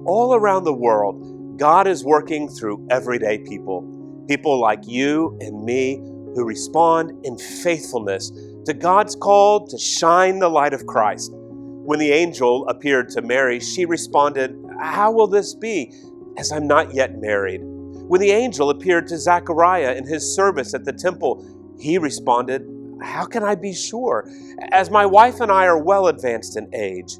all around the world, God is working through everyday people. People like you and me who respond in faithfulness to God's call to shine the light of Christ. When the angel appeared to Mary, she responded, "How will this be, as I'm not yet married?" When the angel appeared to Zechariah in his service at the temple, he responded, "How can I be sure, as my wife and I are well advanced in age?"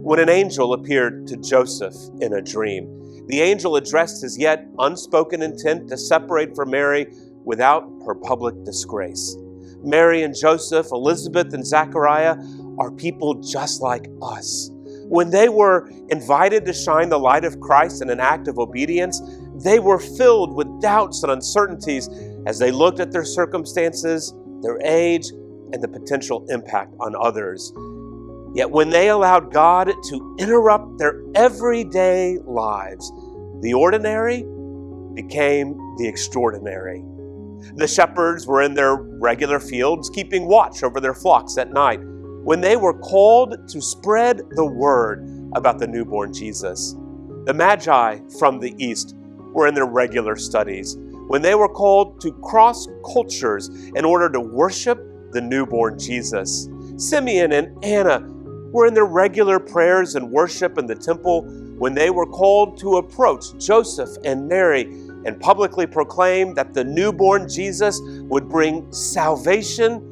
When an angel appeared to Joseph in a dream, the angel addressed his yet unspoken intent to separate from Mary without her public disgrace. Mary and Joseph, Elizabeth and Zechariah are people just like us. When they were invited to shine the light of Christ in an act of obedience, they were filled with doubts and uncertainties as they looked at their circumstances, their age, and the potential impact on others. Yet when they allowed God to interrupt their everyday lives, the ordinary became the extraordinary. The shepherds were in their regular fields, keeping watch over their flocks at night, when they were called to spread the word about the newborn Jesus. The Magi from the east were in their regular studies, when they were called to cross cultures in order to worship the newborn Jesus. Simeon and Anna were in their regular prayers and worship in the temple, when they were called to approach Joseph and Mary and publicly proclaim that the newborn Jesus would bring salvation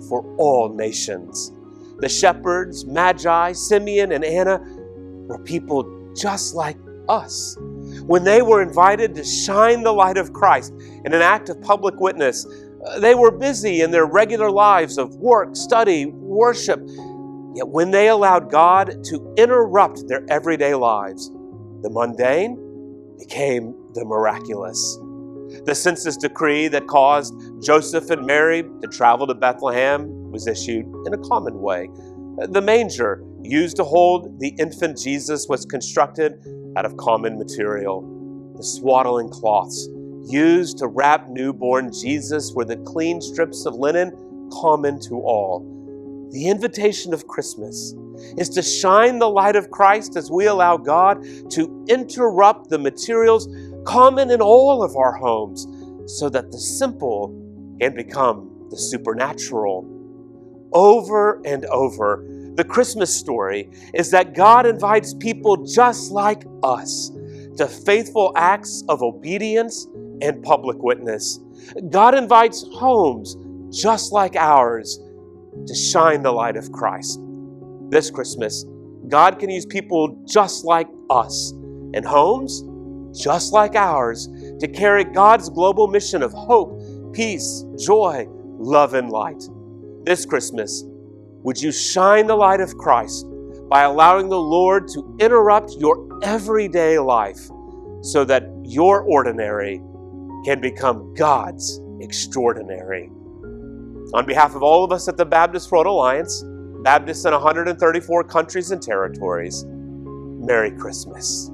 for all nations. The shepherds, Magi, Simeon, and Anna were people just like us. When they were invited to shine the light of Christ in an act of public witness, they were busy in their regular lives of work, study, worship. Yet when they allowed God to interrupt their everyday lives, the mundane became the miraculous. The census decree that caused Joseph and Mary to travel to Bethlehem was issued in a common way. The manger used to hold the infant Jesus was constructed out of common material. The swaddling cloths used to wrap newborn Jesus were the clean strips of linen common to all. The invitation of Christmas is to shine the light of Christ as we allow God to interrupt the materials common in all of our homes so that the simple can become the supernatural. Over and over, the Christmas story is that God invites people just like us to faithful acts of obedience and public witness. God invites homes just like ours to shine the light of Christ. This Christmas, God can use people just like us and homes just like ours to carry God's global mission of hope, peace, joy, love, and light. This Christmas, would you shine the light of Christ by allowing the Lord to interrupt your everyday life so that your ordinary can become God's extraordinary? On behalf of all of us at the Baptist World Alliance, Baptists in 134 countries and territories, Merry Christmas.